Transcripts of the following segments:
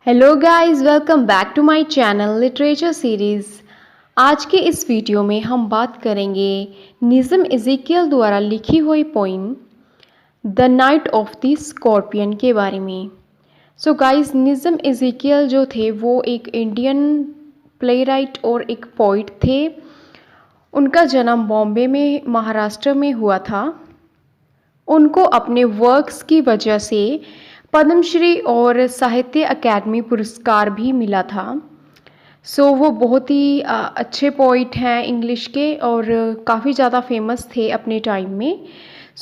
Hello guys, welcome back to my channel literature series. आज के इस वीडियो में हम बात करेंगे निज़्म इज़ेकियल द्वारा लिखी हुई poem the night of the scorpion के बारे में। सो गाइस, निज़्म इज़ेकियल जो थे वो एक इंडियन प्ले राइट और एक पोइट थे। उनका जन्म बॉम्बे में महाराष्ट्र में हुआ था। उनको अपने वर्क्स की वजह से पद्मश्री और साहित्य अकादमी पुरस्कार भी मिला था। वो बहुत ही अच्छे पोइट हैं इंग्लिश के और काफ़ी ज़्यादा फेमस थे अपने टाइम में।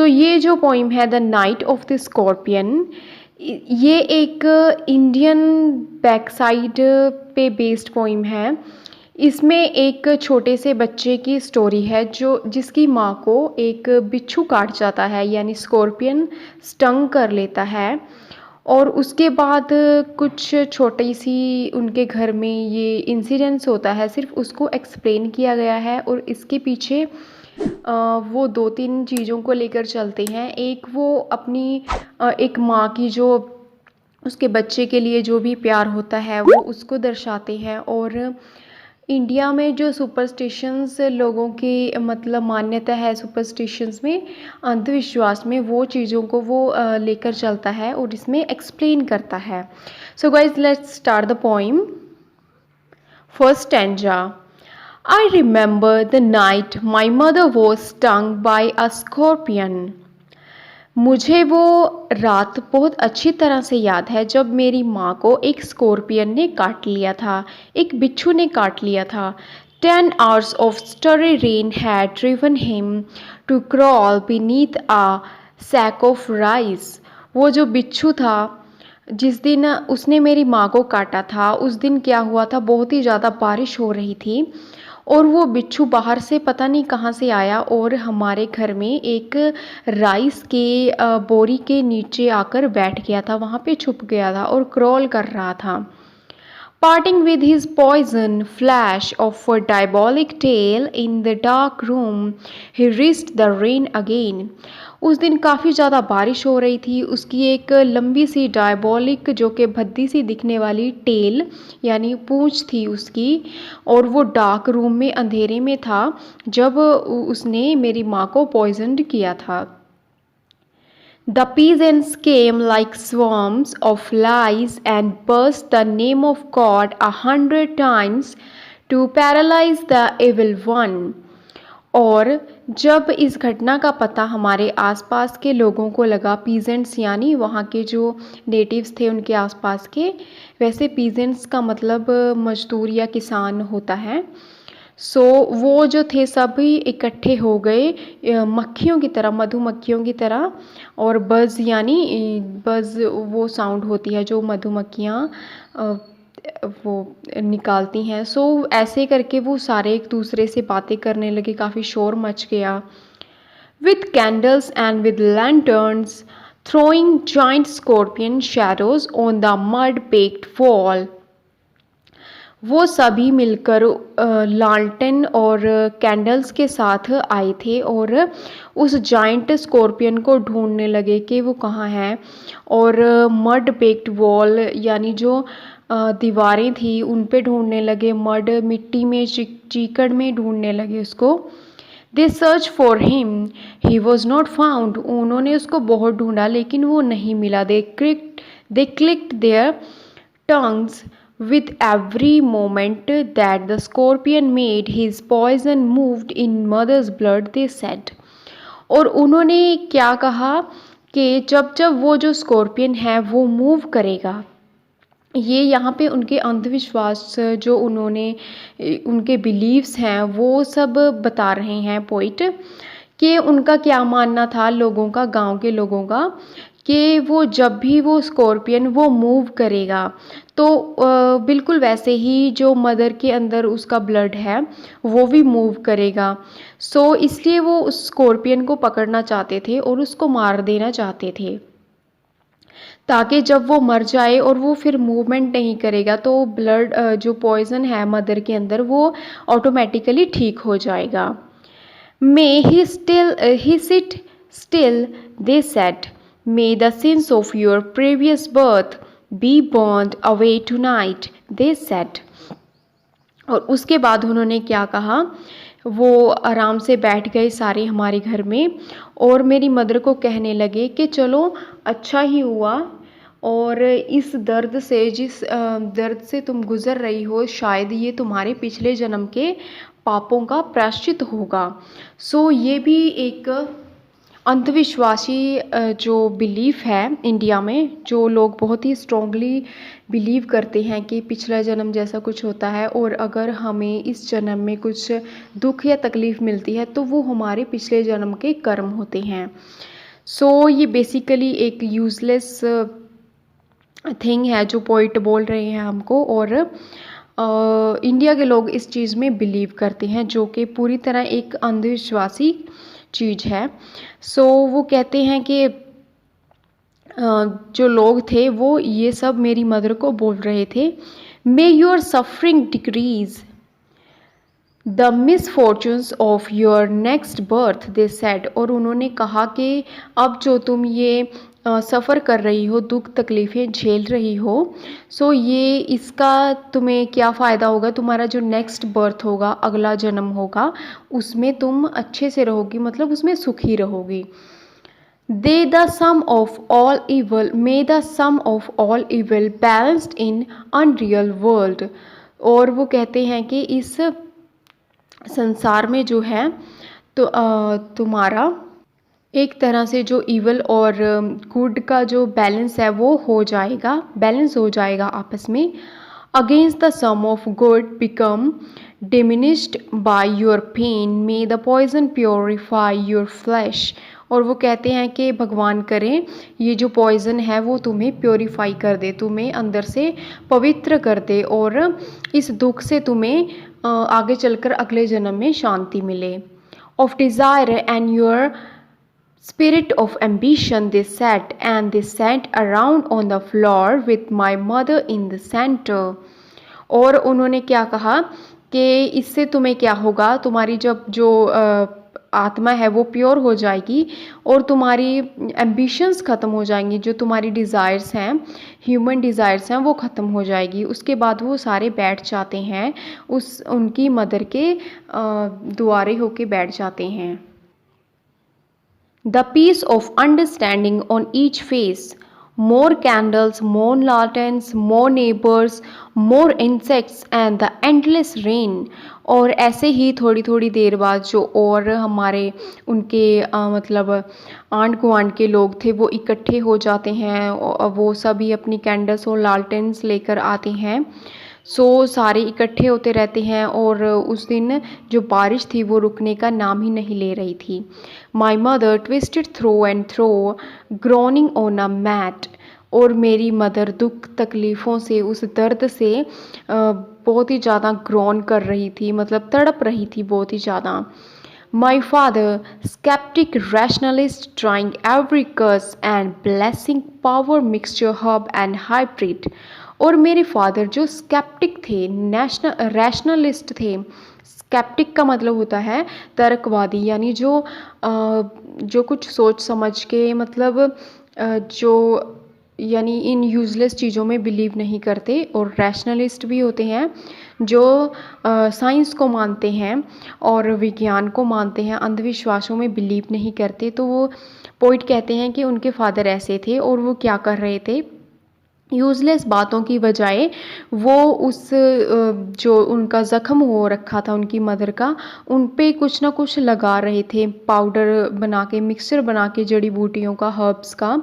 ये जो पोइम है the night of the scorpion, ये एक इंडियन बैकसाइड पे बेस्ड पोइम है। इसमें एक छोटे से बच्चे की स्टोरी है जिसकी माँ को एक बिच्छू काट जाता है, यानी स्कॉर्पियन स्टंग कर लेता है। और उसके बाद कुछ छोटी सी उनके घर में ये इंसिडेंस होता है, सिर्फ उसको एक्सप्लेन किया गया है। और इसके पीछे वो दो तीन चीज़ों को लेकर चलते हैं। एक वो अपनी एक माँ की जो उसके बच्चे के लिए जो भी प्यार होता है वो उसको दर्शाते हैं। और इंडिया में जो सुपरस्टिशंस लोगों की मतलब मान्यता है सुपरस्टिशंस में, अंधविश्वास में, वो चीज़ों को वो लेकर चलता है और इसमें एक्सप्लेन करता है। So guys, let's start the poem. First stanza. I remember the night my mother was stung by a scorpion. मुझे वो रात बहुत अच्छी तरह से याद है जब मेरी माँ को एक स्कॉर्पियन ने काट लिया था, एक बिच्छू ने काट लिया था। 10 hours of starry rain had driven him to crawl beneath a sack of rice. वो जो बिच्छू था, जिस दिन उसने मेरी माँ को काटा था, उस दिन क्या हुआ था, बहुत ही ज़्यादा बारिश हो रही थी और वो बिच्छू बाहर से पता नहीं कहाँ से आया और हमारे घर में एक राइस के बोरी के नीचे आकर बैठ गया था, वहाँ पे छुप गया था और क्रॉल कर रहा था। Parting with his poison flash of a diabolic tail in the dark room, he reached the rain again. उस दिन काफ़ी ज़्यादा बारिश हो रही थी। उसकी एक लंबी सी डायबॉलिक, जो कि भद्दी सी दिखने वाली टेल यानी पूंछ थी उसकी, और वो डार्क रूम में अंधेरे में था जब उसने मेरी माँ को पॉइजन्ड किया था। The peasants came like swarms of flies and burst the name of God 100 times to paralyze the evil one. और जब इस घटना का पता हमारे आसपास के लोगों को लगा, पीजेंट्स यानी वहाँ के जो नेटिव्स थे उनके आसपास के, वैसे पीजेंट्स का मतलब मजदूर या किसान होता है। वो जो थे सभी इकट्ठे हो गए मक्खियों की तरह, मधुमक्खियों की तरह। और बज़ यानी बज़ वो साउंड होती है जो मधुमक्खियाँ वो निकालती हैं। ऐसे करके वो सारे एक दूसरे से बातें करने लगे, काफ़ी शोर मच गया। With candles and with lanterns throwing giant scorpion shadows on the mud baked wall. वो सभी मिलकर लालटेन और कैंडल्स के साथ आए थे और उस जाइंट स्कॉर्पियन को ढूंढने लगे कि वो कहाँ है। और मड बेक्ड वॉल यानी जो दीवारें थी उन पे ढूंढने लगे, मड मिट्टी में चीकड़ में ढूंढने लगे उसको। They search for him, he was not found. उन्होंने उसको बहुत ढूंढा लेकिन वो नहीं मिला। They clicked their tongues with every moment that the scorpion made his poison moved in mother's blood, they said. और उन्होंने क्या कहा कि जब जब वो जो स्कॉर्पियन है वो मूव करेगा, ये यहाँ पे उनके अंधविश्वास जो उन्होंने उनके बिलीव्स हैं वो सब बता रहे हैं पोइट, कि उनका क्या मानना था लोगों का, गांव के लोगों का, कि वो जब भी वो स्कॉर्पियन वो मूव करेगा तो बिल्कुल वैसे ही जो मदर के अंदर उसका ब्लड है वो भी मूव करेगा। इसलिए वो उस स्कॉर्पियन को पकड़ना चाहते थे और उसको मार देना चाहते थे, ताकि जब वो मर जाए और वो फिर मूवमेंट नहीं करेगा तो ब्लड जो पॉइजन है मदर के अंदर वो ऑटोमेटिकली ठीक हो जाएगा। May he sit still, they said. May the sins of your previous birth be burned away tonight they said. और उसके बाद उन्होंने क्या कहा, वो आराम से बैठ गए सारे हमारे घर में और मेरी मदर को कहने लगे कि चलो अच्छा ही हुआ, और इस दर्द से, जिस दर्द से तुम गुज़र रही हो, शायद ये तुम्हारे पिछले जन्म के पापों का प्रायश्चित होगा। सो ये भी एक अंधविश्वासी जो बिलीफ है इंडिया में, जो लोग बहुत ही स्ट्रॉन्गली बिलीव करते हैं कि पिछला जन्म जैसा कुछ होता है, और अगर हमें इस जन्म में कुछ दुख या तकलीफ़ मिलती है तो वो हमारे पिछले जन्म के कर्म होते हैं। सो ये बेसिकली एक यूज़लेस थिंग है जो पोइट बोल रहे हैं हमको, और इंडिया के लोग इस चीज़ में बिलीव करते हैं, जो कि पूरी तरह एक अंधविश्वासी चीज़ है। सो वो कहते हैं कि जो लोग थे वो ये सब मेरी मदर को बोल रहे थे, मे your suffering decrease the misfortunes of your next birth they said. और उन्होंने कहा कि अब जो तुम ये सफ़र कर रही हो, दुख तकलीफ़ें झेल रही हो, सो ये इसका तुम्हें क्या फ़ायदा होगा, तुम्हारा जो नेक्स्ट बर्थ होगा, अगला जन्म होगा, उसमें तुम अच्छे से रहोगी, मतलब उसमें सुखी रहोगी। They the sum of all evil, may the sum of all evil balanced in unreal world. और वो कहते हैं कि इस संसार में जो है तो तुम्हारा एक तरह से जो इवल और गुड का जो बैलेंस है वो हो जाएगा, बैलेंस हो जाएगा आपस में। Against the sum of good become diminished by your pain, may the poison purify your flesh. और वो कहते हैं कि भगवान करें ये जो पॉइजन है वो तुम्हें प्योरीफाई कर दे, तुम्हें अंदर से पवित्र कर दे, और इस दुख से तुम्हें आगे चलकर अगले जन्म में शांति मिले। Of desire and your spirit of ambition they sat, and they sat around on the floor with my mother in the center। और उन्होंने क्या कहा कि इससे तुम्हें क्या होगा, तुम्हारी जब जो आत्मा है वो प्योर हो जाएगी और तुम्हारी एम्बिशंस ख़त्म हो जाएंगी, जो तुम्हारी डिज़ायर्स हैं, ह्यूमन डिज़ायर्स हैं, वो ख़त्म हो जाएगी। उसके बाद वो सारे बैठ जाते हैं, उनकी मदर के दुआरे होके बैठ जाते हैं। The peace of understanding on each face, more candles, more lanterns, more neighbors, more insects and the endless rain। और ऐसे ही थोड़ी थोड़ी देर बाद जो और हमारे उनके मतलब आंट गुआंट के लोग थे वो इकट्ठे हो जाते हैं, वो सभी अपनी कैंडल्स और लालटेन्स लेकर आते हैं। सो सारे इकट्ठे होते रहते हैं, और उस दिन जो बारिश थी वो रुकने का नाम ही नहीं ले रही थी। My mother twisted through and through groaning on a mat. और मेरी मदर दुख तकलीफ़ों से, उस दर्द से बहुत ही ज़्यादा ग्रोन कर रही थी, मतलब तड़प रही थी बहुत ही ज़्यादा। My father, skeptic rationalist, trying every curse and blessing power mixture herb and hybrid। और मेरे फादर जो स्केप्टिक थे, रैशनलिस्ट थे। स्केप्टिक का मतलब होता है तर्कवादी, यानी जो कुछ सोच समझ के, मतलब जो यानी इन यूज़लेस चीज़ों में बिलीव नहीं करते। और रैशनलिस्ट भी होते हैं जो साइंस को मानते हैं और विज्ञान को मानते हैं, अंधविश्वासों में बिलीव नहीं करते। तो वो पोइट कहते हैं कि उनके फादर ऐसे थे, और वो क्या कर रहे थे, यूज़लेस बातों की बजाय वो उस जो उनका ज़ख्म हो रखा था उनकी मदर का, उन पे कुछ ना कुछ लगा रहे थे, पाउडर बना के, मिक्सचर बना के जड़ी बूटियों का, हर्ब्स का।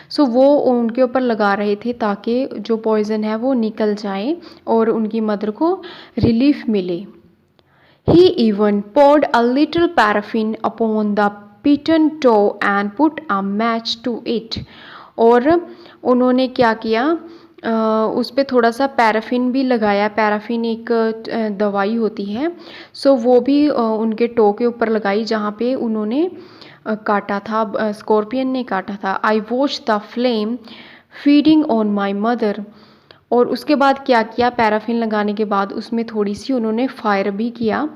सो वो उनके ऊपर लगा रहे थे ताकि जो पॉइज़न है वो निकल जाए और उनकी मदर को रिलीफ मिले। He even poured a little paraffin upon the beaten toe and put a match to it। और उन्होंने क्या किया, उस पर थोड़ा सा पैराफिन भी लगाया। पैराफिन एक दवाई होती है, सो वो भी उनके टो के ऊपर लगाई जहाँ पे उन्होंने काटा था, स्कॉर्पियन ने काटा था। आई watch the flame feeding on my mother. और उसके बाद क्या किया, पैराफिन लगाने के बाद उसमें थोड़ी सी उन्होंने फायर भी किया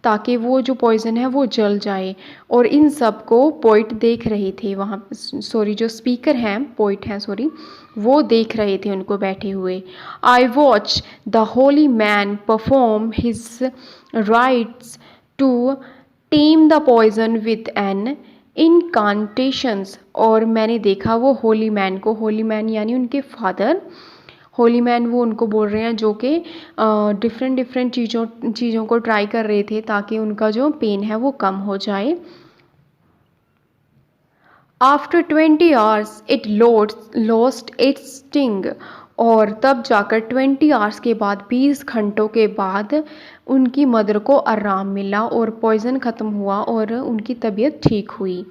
ताकि वो जो पॉइज़न है वो जल जाए। और इन सब को पोइट देख रहे थे वहाँ, सॉरी जो स्पीकर हैं पोइट हैं सॉरी, वो देख रहे थे उनको बैठे हुए। I watch the holy man perform his rites to tame the poison with an incantations. और मैंने देखा वो होली मैन को, होली मैन यानी उनके फादर, होली मैन वो उनको बोल रहे हैं जो कि डिफरेंट डिफरेंट चीज़ों को ट्राई कर रहे थे ताकि उनका जो पेन है वो कम हो जाए। After 20 hours it lost its sting. और तब जाकर 20 आवर्स के बाद, 20 घंटों के बाद उनकी मदर को आराम मिला और पॉइज़न ख़त्म हुआ और उनकी तबीयत ठीक हुई।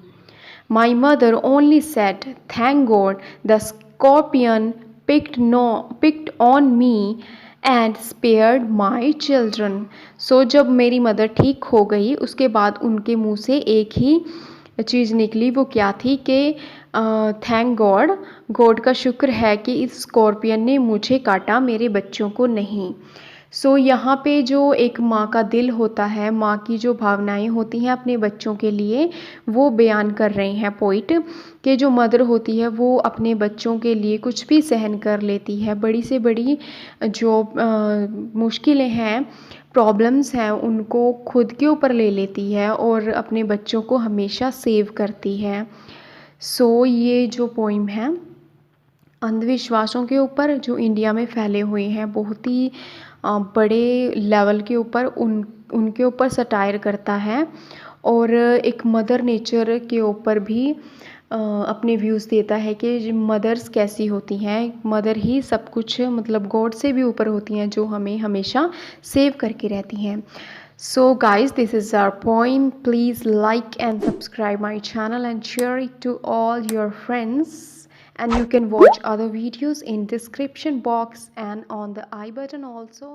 My mother only said thank God the scorpion picked on me and spared my children। सो जब मेरी मदर ठीक हो गई उसके बाद उनके मुंह से एक ही चीज़ निकली, वो क्या थी कि थैंक गॉड, गॉड का शुक्र है कि इस स्कॉर्पियन ने मुझे काटा, मेरे बच्चों को नहीं। सो यहाँ पे जो एक माँ का दिल होता है, माँ की जो भावनाएं होती हैं अपने बच्चों के लिए, वो बयान कर रहे हैं पोइट कि जो मदर होती है वो अपने बच्चों के लिए कुछ भी सहन कर लेती है, बड़ी से बड़ी जो मुश्किलें हैं, प्रॉब्लम्स हैं, उनको खुद के ऊपर ले लेती है और अपने बच्चों को हमेशा सेव करती है। सो ये जो पोइम है अंधविश्वासों के ऊपर जो इंडिया में फैले हुए हैं, बहुत ही बड़े लेवल के ऊपर उनके ऊपर सटायर करता है और एक मदर नेचर के ऊपर भी अपने व्यूज़ देता है कि मदर्स कैसी होती हैं, मदर ही सब कुछ, मतलब गॉड से भी ऊपर होती हैं, जो हमें हमेशा सेव करके रहती हैं। So guys, this is our poem. Please like and subscribe my channel and share it to all your friends. And you can watch other videos in description box and on the I button also.